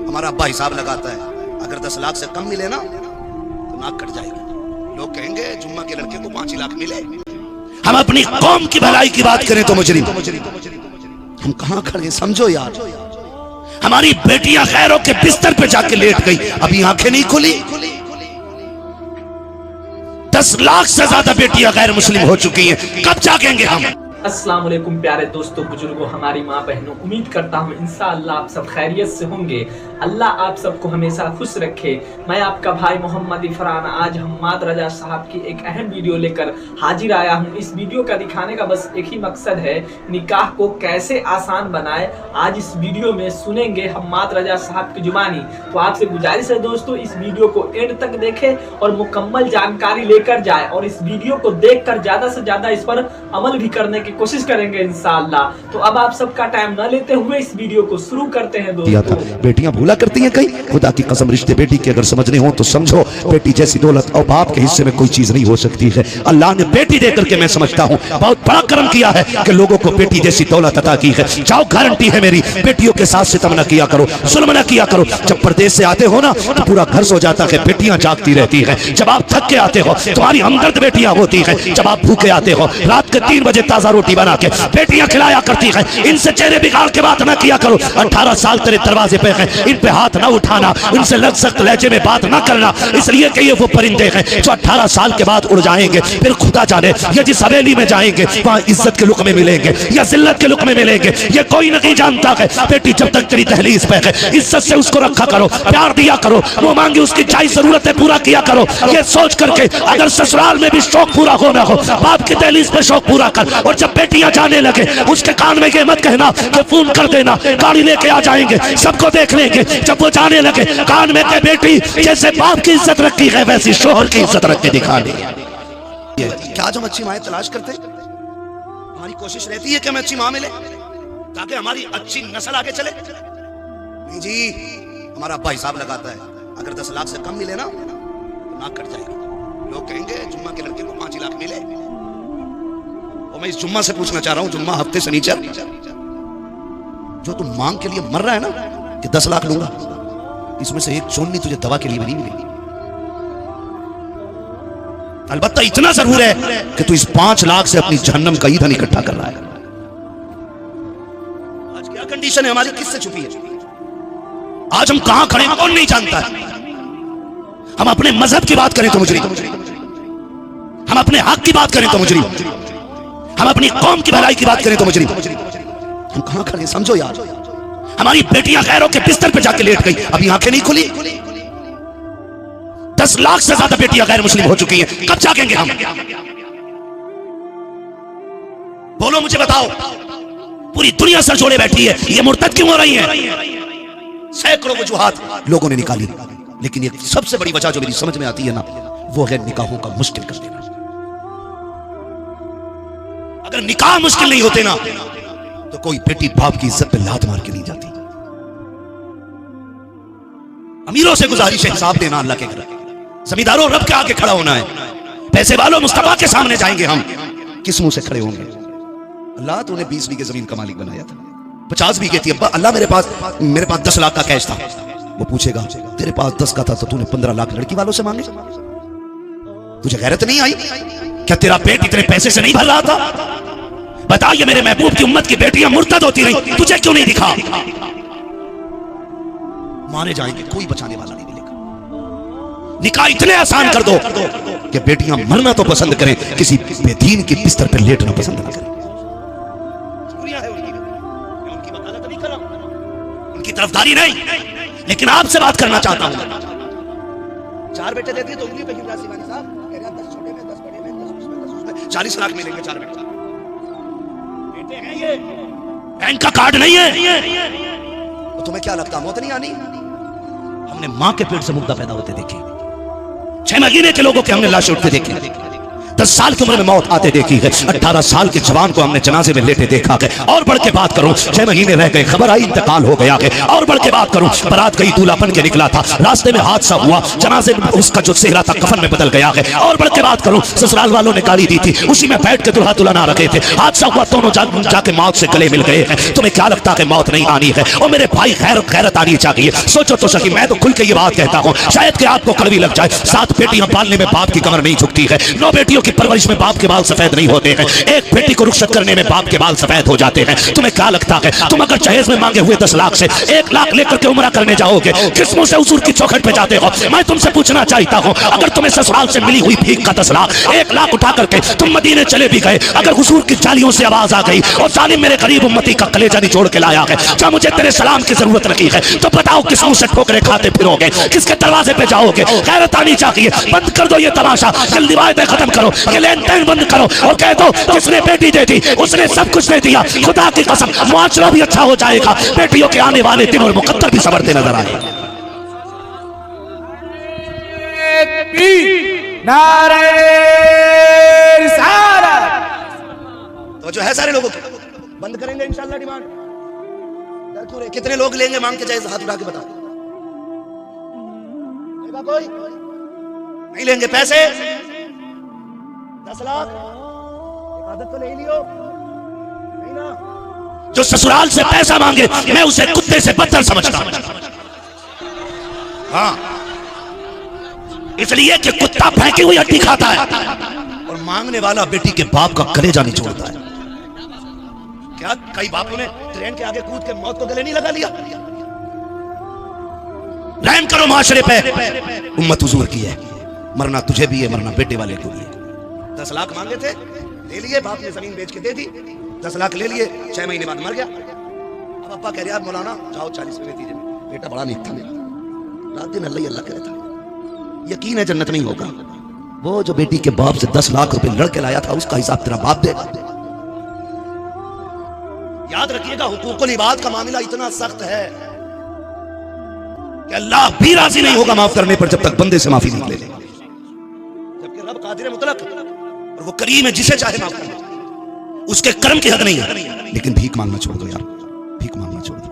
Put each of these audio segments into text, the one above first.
हमारा अब्बा हिसाब लगाता है, अगर 10 लाख से कम मिले ना तो नाक कट जाएगी। लोग कहेंगे जुम्मा के लड़के को 5 लाख मिले। हम अपनी कौम की भलाई की बात करें तो मुजरिम, हम कहां खड़े समझो यार। हमारी बेटियां खैरों के बिस्तर पे जाके लेट गई, अभी आंखें नहीं खुली। 10 लाख से ज्यादा बेटियां गैर मुस्लिम हो चुकी हैं, कब जागेंगे हम। अस्सलाम वालेकुम प्यारे दोस्तों, बुजुर्गों, हमारी माँ बहनों, उम्मीद करता हूँ इंशाअल्लाह आप सब खैरियत से होंगे। अल्लाह आप सबको हमेशा खुश रखे। मैं आपका भाई मोहम्मद इफरान आज हम्माद रजा साहब की एक अहम वीडियो लेकर हाजिर आया हूँ। इस वीडियो का दिखाने का बस एक ही मकसद है, निकाह को कैसे आसान बनाए। आज इस वीडियो में सुनेंगे हम्माद रजा साहब की जुबानी। तो आपसे गुजारिश है दोस्तों, इस वीडियो को एंड तक देखें और मुकम्मल जानकारी लेकर जाए, और इस वीडियो को देखकर ज्यादा से ज्यादा इस पर अमल भी करने की कोशिश करेंगे इंशाअल्लाह। तो अब आप सबका टाइम न लेते हुए इस वीडियो को शुरू करते हैं दोस्तों। बेटियां भूला करती हैं कहीं, खुदा की कसम रिश्ते बेटी के अगर समझने हो तो समझो, बेटी जैसी दौलत और बाप के हिस्से में कोई चीज नहीं हो सकती है। अल्लाह ने बेटी देकर के मैं समझता हूँ बहुत बड़ा कर्म किया है कि लोगों को बेटी जैसी दौलत अता की है। जाओ, गारंटी है मेरी, बेटियों के साथ सितम न किया करो, जुल्म न किया करो। जब परदेश से आते हो ना तो पूरा घर सो जाता है, बेटियां जागती रहती है। जब आप थक के आते हो तुम्हारी हमदर्द बेटियां होती है। जब आप भूखे आते हो रात के 3 बजे ताजा रोटी बना के बेटियां खिलाया करती है। इनसे चेहरे बिगाड़ के बात ना किया करो। 18 साल तेरे दरवाजे पे है, इन पे हाथ ना उठाना, इनसे लग सख्त लहजे में बात ना करना, इसलिए कि ये वो परिंदे हैं जो 18 साल के बाद उड़ जाएंगे। फिर खुदा जाने ये जिस हवेली में जाएंगे वहां इज्जत के लुक में मिलेंगे या जिल्लत के लुक में मिलेंगे, ये कोई नहीं जानता है। बेटी जब तक तेरी दहलीज पे है इज्जत से उसको रखा करो, प्यार दिया करो, वो मांगी उसकी जायज जरूरतें पूरा किया करो। ये सोच करके अगर ससुराल में भी शौक पूरा होना हो, बाप की दहलीज पे शौक पूरा कर। और जब बेटियां जाने लगे उसके कान में ये मत कहना कि फोन कर देना, गाड़ी लेके आ जाएंगे, सबको देख लेंगे। जब वो जाने लगे कान में के बेटी जैसे बाप की इज्जत रखी है वैसी शोहर की इज्जत रख के दिखा दी। क्या जो हम अच्छी माएं तलाश करते हैं, हमारी कोशिश रहती है कि हमें अच्छी मां मिले ताकि हमारी अच्छी नस्ल आगे चले। नहीं जी, हमारा अब्बा हिसाब लगाता है, अगर 10 लाख से कम मिले ना तो नाक कट जाएगी। लोग कहेंगे जुम्मा के लड़के को 5 लाख मिले। और मैं इस जुम्मा से पूछना चाह रहा हूं, जुम्मा हफ्ते से नीचे जो तुम मांग के लिए मर रहा है ना कि 10 लाख लूंगा, इसमें से एक चोन्नी तुझे दवा के लिए भी नहीं मिलेगी। अलबत्ता इतना जरूर है कि तू इस 5 लाख से अपनी जहन्नम का ईंधन इकट्ठा कर रहा है। आज क्या कंडीशन है हमारी, किससे छुपी है? आज हम कहां खड़े हैं कौन नहीं जानता है। हम अपने मजहब की बात करें तो मुजरिम, हम अपने हक की बात करें तो मुजरिम, हम अपनी कौम की भलाई की बात करें तो मुजरिम। हम कहां खड़े हैं समझो यार। हमारी बेटियां खैरों के बिस्तर पे जाके लेट गई, अभी आंखें नहीं खुली। 10 लाख से ज्यादा बेटियां गैर मुस्लिम हो चुकी हैं, कब जागेंगे हम। बोलो मुझे बताओ, पूरी दुनिया सर जोड़े बैठी है, ये मुर्तद क्यों हो रही है? सैकड़ों वजूहात लोगों ने निकाली, लेकिन ये सबसे बड़ी वजह जो मेरी समझ में आती है ना, वो है निकाहों का मुश्किल कर देना। अगर निकाह मुश्किल नहीं होते ना तो कोई बेटी बाप की इज्जत पे लात मार के नहीं जाती। अमीरों से गुजारिश है हिसाब देना अल्लाह के घर, जमींदारों रब के आगे खड़ा होना है, पैसे वालों मुस्तफा के सामने जाएंगे हम, किस मुंह से खड़े होंगे? अल्लाह तूने 20 बीघे जमीन का मालिक बनाया था, 50 बीघे थी। अब्बा अल्लाह मेरे पास 10 लाख का कैश था। वो पूछेगा तेरे पास 10 का था तो तूने 15 लाख लड़की वालों से मांगे? तुझे गैरत नहीं आई? क्या तेरा पेट इतने पैसे से नहीं भर रहा था? बता, ये मेरे महबूब की उम्मत की बेटियां मुर्तद होती रही, तुझे क्यों नहीं दिखा? मारे जाएंगे, कोई बचाने वाला नहीं मिलेगा। निकाह इतने आसान कर दो कि बेटियां मरना तो पसंद करें, किसी बेदीन के बिस्तर पर लेटना पसंद ना करें। उनकी वकालत नहीं कर रहा हूं, उनकी तरफदारी नहीं, लेकिन आपसे बात करना चाहता हूं। 4 बेटे दे दिए तो उंगली पे गिरा सिवानी साहब, 10 छोटे में 10 बड़े में 10 उसमें 10 उसमें 40 लाख मिलेंगे। 4 बेटे हैं, ये बैंक का कार्ड नहीं है। तो तुम्हें क्या लगता मौत नहीं आनी? हमने मां के पेट से मुर्दा पैदा होते देखे, 6 महीने के लोगों के हमने लाशें उठते देखे, 10 साल की उम्र में मौत आते देखी है। 18 साल के जवान को हमने जनाजे में लेटे देखा है। और बढ़ के बात करूं, 6 महीने रह गए, खबर आई इंतकाल हो गया है। और बढ़ के बात करूं, बारात गई, दूल्हा बन के निकला था, रास्ते में हादसा हुआ, जनाजे में उसका जो सेहरा था कफन में बदल गया है। और बढ़ के बात करूं, ससुराल वालों ने गाली दी थी, उसी में बैठ के दुल्हा दुल्हन आ रखे थे, हादसा हुआ, दोनों जाके मौत से गले मिल गए हैं। तुम्हें क्या लगता है मौत नहीं आनी है? और मेरे भाई खैरत आनी चाहिए। सोचो तो सही, मैं तो खुल के ये बात कहता हूँ, शायद कि आपको कड़वी लग जाए, 7 बेटियां पालने में बाप की कमर नहीं झुकती है, 9 बेटियों की परवरिश में बाप के बाल सफेद नहीं होते हैं, एक बेटी को रुखसत करने में बाप के बाल सफेद हो जाते हैं। तुम्हें क्या लगता है तुम अगर जहेज में मांगे हुए 10 लाख से 1 लाख लेकर के उम्रा करने जाओगे, किस मुंह से हुजूर की चौखट पे जाते हो? मैं तुमसे पूछना चाहता हूँ, अगर तुम्हें ससुराल से मिली हुई भीख का 10 लाख 1 लाख उठा करके तुम मदीने चले भी गए, अगर हुजूर की जालियों से आवाज आ गई और जालिम मेरे गरीब उम्मती का कलेजा निचोड़ के लाया है, क्या मुझे तेरे सलाम की जरूरत नहीं है? तो बताओ किस मुंह से ठोकरे खाते फिरोगे, किसके दरवाजे पे जाओगे? गैरत आनी चाहिए। बंद कर दो ये तमाशा, जल्दी वायदे खत्म करो, ये लेन देन बंद करो और कह दो जिसने बेटी दे दी उसने सब कुछ दे दिया। खुदा की कसम मुआशरा भी अच्छा हो जाएगा, बेटियों के आने वाले दिन और मुकद्दर भी संवरते नजर आए। तो जो है सारे लोगों को बंद करेंगे इंशाल्लाह डिमांड। कितने लोग लेंगे मांग के, जाए हाथ उठा के बता। कोई नहीं लेंगे पैसे? 10 लाख आदत तो ले लियो नहीं ना। जो ससुराल से पैसा मांगे मैं उसे कुत्ते से बदतर समझता हूं। हाँ, इसलिए कि कुत्ता फेंकी हुई हड्डी खाता है और मांगने वाला बेटी के बाप का कलेजा नहीं छोड़ता है। क्या कई बापों ने ट्रेन के आगे कूद के मौत को गले नहीं लगा लिया? रहम करो माशरे पे, उम्मत हुजूर की है, मरना तुझे भी है, मरना बेटे वाले को भी है। 10 लाख मांगे थे, ले लिए, बाप ने जमीन बेच के दे दी, 10 लाख ले लिए, 6 महीने बाद मर गया। अब अब्बा कह रहे मौलाना जाओ 40 में दीजिए, बेटा बड़ा नेक था मेरा, रात दिन अल्लाह ही अल्लाह कहता, यकीन है जन्नत नहीं होगा। वो जो बेटी के बाप से 10 लाख रुपए लड़के लाया था उसका हिसाब तेरा बाप देगा। याद रखिएगा, हुकूकुल इबाद का मामला इतना सख्त है कि अल्लाह भी राजी नहीं होगा माफ करने पर जब तक बंदे से माफी नहीं ले ले। जबकि रब कादिर मुतलक और वो करीम है, जिसे चाहे माफ कर दे, उसके कर्म की हद नहीं है। लेकिन भीख मांगना छोड़ दो यार, भीख मांगना छोड़ दो।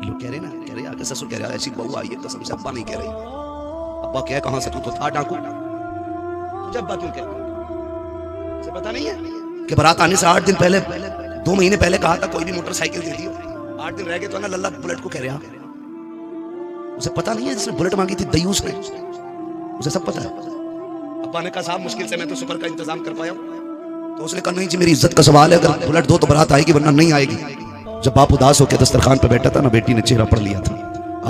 लोग कह रहे ना, कह रहे आगे ससुर कह रहा है ऐसी बहू आई है, कसम से अब्बा नहीं कह रही। अब्बा क्या कहां से, तू तो था डाकू, तुझे अब्बा क्यों कह रहा है? पता नहीं है कि बारात आने से 8 दिन पहले, 2 महीने पहले कहा था कोई भी मोटरसाइकिल दे दियो, 8 दिन रह गए तो ना लल्ला बुलेट को कह रहा। उसे पता नहीं है जिसने बुलेट मांगी थी दयूस ने, उसे सब पता है। अब्बा ने कहा साहब मुश्किल से मैं तो सफर का इंतजाम कर पाया हूं, तो उसने कहा नहीं जी मेरी इज्जत का सवाल है, अगर बुलेट दो तो बारात आएगी वरना नहीं आएगी। जब बाप उदास होकर दस्तरखान पर बैठा था ना, बेटी ने चेहरा पढ़ लिया था।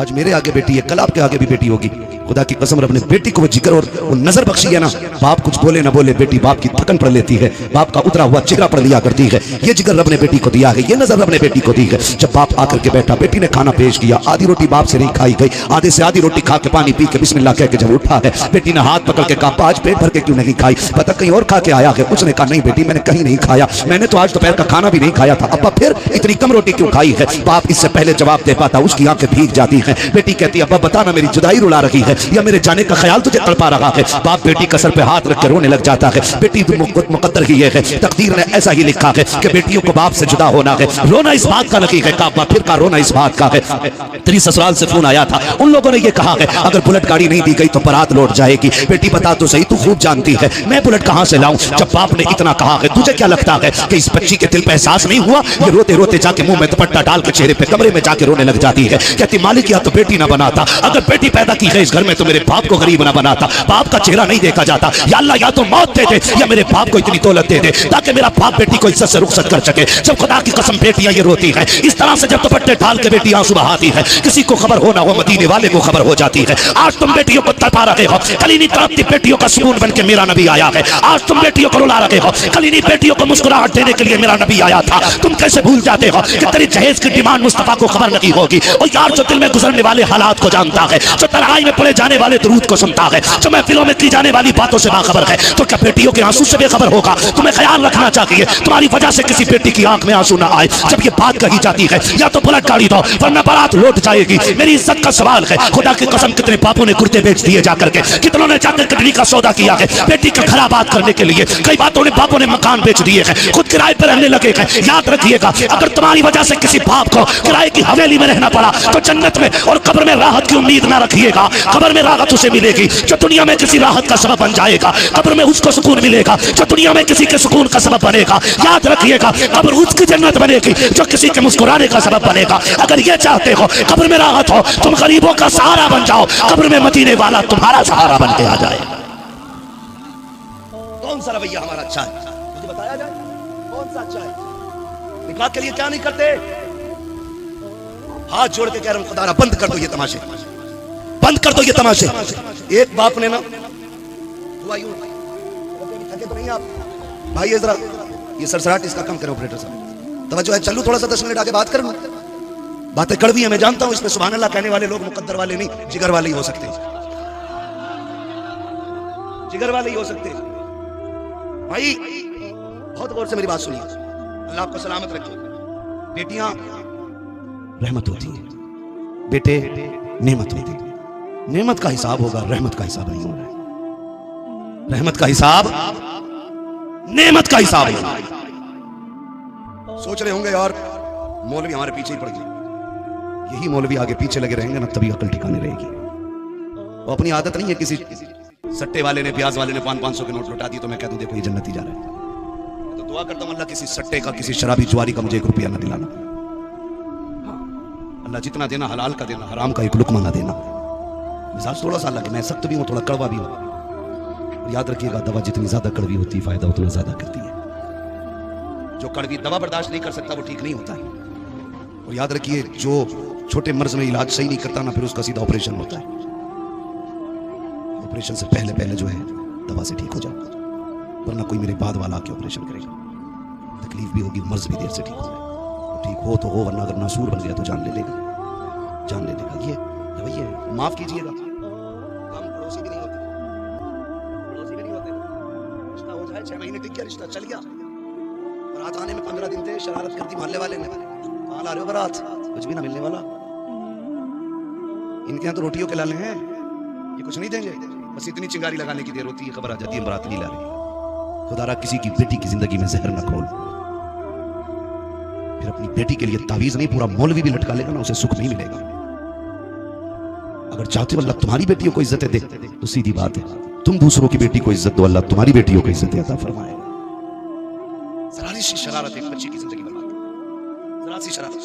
आज मेरे आगे बेटी है, कल आपके आगे भी बेटी होगी। खुदा की कसम रब ने बेटी को वो जिक्र और वो नजर बख्शी है ना, बाप कुछ बोले ना बोले बेटी बाप की थकन पढ़ लेती है, बाप का उतरा हुआ चेहरा पढ़ लिया करती है। ये जिक्र रब ने बेटी को दिया है, ये नजर रब ने बेटी को दी है। जब बाप आकर के बैठा, बेटी ने खाना पेश किया, आधी रोटी बाप से नहीं खाई गई, आधे से आधी रोटी खा के पानी पी के बिस्मिल्लाह कह के जब उठा है, बेटी ने हाथ पकड़ के कहा आज पेट भर के क्यों नहीं खाई? पता कहीं और खा के आया है? उसने कहा नहीं बेटी मैंने कहीं नहीं खाया, मैंने तो आज दोपहर का खाना भी नहीं खाया था। अब्बा फिर इतनी कम रोटी क्यों खाई है? बाप इससे पहले जवाब दे पाता, उसकी आंखें भीग जाती हैं। बेटी कहती अब्बा बता ना मेरी जुदाई रुला रही है या मेरे जाने का ख्याल तुझे तड़पा रहा है? बाप बेटी का सर पे हाथ रख के रोने लग जाता है। बेटी मुकद्दर ही है, तकदीर ने ऐसा ही लिखा है कि बेटियों को बाप से जुदा होना है। रोना इस बात का नहीं है, काबा फिर का रोना इस बात का है। तेरी ससुराल से फोन आया था, उन लोगों ने ये कहा है अगर बुलेट गाड़ी नहीं दी गई तो बारात लौट जाएगी। बेटी बता तो सही, तू खूब जानती है मैं बुलेट कहां से लाऊं? जब बाप ने इतना कहा है, तुझे क्या लगता है कि इस बच्ची के दिल पे एहसास नहीं हुआ? ये रोते रोते जाके मुंह में दुपट्टा डाल के चेहरे पे कमरे में जाके रोने लग जाती है। कहती मालिक या तो बेटी ना बनाता, अगर बेटी पैदा की है इस घर में तो मेरे बाप को गरीब ना बनाता, बाप का चेहरा नहीं देखा जाता। या अल्लाह या तो मौत दे दे या मेरे बाप को इतनी दौलत दे दे ताकि मेरा बाप बेटी को इज्जत से रुखसत कर सके। जब खुदा की कसम बेटियां ये रोती है इस तरह से, जब दुपट्टे डाल के बेटी आंसू बहाती है, किसी को खबर हो ना हो मदीने वाले को खबर हो जाती है। आज तुम बेटियों को तड़पा रहे हो, कल इन्हीं तड़पती बेटियों का सुकून बन के मेरा नबी आया है। आज तुम बेटियों को रुला रहे हो, कल इन्हीं बेटियों को मुस्कुराहट देने के लिए मेरा नबी आया था। तुम कैसे भूल जाते हो कि तेरी जहेज की डिमांड मुस्तफा को खबर नहीं होगी? और यार जो दिल में गुजरने वाले हालात को जानता है, जो तन्हाई में पड़े जाने वाले दुरूद को सुनता है, जो महफिलों में की जाने वाली बातों से बाखबर है, तो क्या बेटियों के आंसू से बेखबर होगा? तुम्हें ख्याल रखना चाहिए तुम्हारी वजह से किसी बेटी की आंख में आंसू ना आए। जब ये बात कही जाती है या तो बुलेट गाड़ी दो वरना बारात लौट जाएगी। मेरी इज्जत का सवाल है, खुदा की कसम कितने बापों ने कुर्ते बेच दिए जाकर के, कितनों ने जाकर कटनी का सौदा किया है बेटी का खराबात करने के लिए। कई बापों ने मकान बेच दिए हैं, खुद किराए पर रहने लगे हैं। याद रखिएगा, अगर तुम्हारी वजह से किसी बाप को किराए की हवेली में रहना पड़ा तो जन्नत में और कब्र में राहत की उम्मीद ना रखिएगा। कब्र में राहत उसे मिलेगी जो दुनिया में किसी राहत का सबब बन जाएगा, कब्र में उसको सुकून मिलेगा जो दुनिया में किसी के सुकून का सबब बनेगा। याद रखिएगा, कब्र उसकी जन्नत बनेगी जो किसी के मुस्कुराने का सबब बनेगा। अगर ये चाहते हो कब्र में राहत हो, तुम गरीबों का सहारा बन जाओ, कब्र में मदीने वाला तुम्हारा सहारा बन के आ जाए। कौन सा रवैया हमारा अच्छा है, मुझे बताया जाए कौन सा अच्छा है? निकाह के लिए क्या नहीं करते? हाथ जोड़ के कह रहा हूं, खुदा बंद कर दो ये तमाशे, बंद कर दो ये तमाशे। एक बाप ने ना हुआ यूं, थके तो नहीं आप भाई, जरा ये सरसराहट इसका कम करो ऑपरेटर साहब, तवज्जो है। चलूं थोड़ा सा 10 मिनट आगे बात करूं। बातें कड़वी है मैं जानता हूं, इसमें सुभान अल्लाह कहने वाले लोग मुकद्दर वाले नहीं जिगर वाले ही हो सकते, जिगर वाले ही हो सकते भाई। बहुत गौर से मेरी बात सुनिए, अल्लाह आपको सलामत रखे। बेटियां रहमत होती हैं, बेटे नेमत होती है। नेमत का हिसाब होगा, रहमत का हिसाब नहीं हो रहा है। रहमत का हिसाब नेमत का हिसाब होगा। सोच रहे होंगे यार मौलवी हमारे पीछे ही पड़ गए, यही मौलवी आगे पीछे लगे रहेंगे ना तभी अकल ठिकाने रहेगी। वो अपनी आदत नहीं है, किसी सट्टे वाले ने प्याज वाले ने 500 के नोट लौटा दिए तो मैं कह दूं देखो ये जन्नती जा रहा है। तो दुआ करता हूं अल्लाह किसी सट्टे का, किसी शराबी जुआरी का मुझे 1 रुपया ना दिलाना। अल्लाह जितना देना हलाल का देना, हराम का एक लुकमा ना देना। मिजाज थोड़ा सा अलग है, मैं सख्त भी हूं थोड़ा कड़वा भी हूं। और याद रखिएगा, दवा जितनी ज्यादा कड़वी होती है फायदा उतना ज्यादा करती है। जो कड़वी दवा बर्दाश्त नहीं कर सकता वो ठीक नहीं होता है। और याद रखिए, जो छोटे मर्ज में इलाज सही नहीं करता ना, फिर उसका सीधा ऑपरेशन होता है। ऑपरेशन से पहले जो है दवा से ठीक हो जाओ, वरना कोई मेरे बाद वाला आके ऑपरेशन करेगा, तकलीफ भी होगी, मर्ज भी देर से ठीक हो जाए। ठीक हो तो हो, वरना अगर नासूर बन गया तो जान ले लेगा, जान ले लेगा। ये रवैया है, माफ कीजिएगा। हम पड़ोसी भी नहीं होते, पड़ोसी भी नहीं होते। रिश्ता हो जाए 6 महीने टिक गया, रिश्ता चल गया, बारात आने में 15 दिन थे, शरारत कर दी मोहल्ले वाले ने, कहाँ ला रहे हो बारात, कुछ भी ना मिलने वाला। इनके यहाँ तो रोटियों के लाले हैं, ये कुछ नहीं देंगे, बस इतनी चिंगारी लगाने की देर होती है, खबर आ जाती है बारात नहीं ला रही। खुदारा किसी की बेटी की जिंदगी में जहर ना खोल, फिर अपनी बेटी के लिए तावीज नहीं पूरा मौलवी भी लटका लेगा ना, उसे सुख नहीं मिलेगा। अगर चाहते हो अल्लाह तुम्हारी बेटियों को इज्जत दे तो सीधी बात है, तुम दूसरों की बेटी को इज्जत दो, अल्लाह तुम्हारी बेटियों को इज्जत अता फरमाएगा। जरा सी शरारत एक बच्ची की जिंदगी बर्बाद, जरा सी शरारत।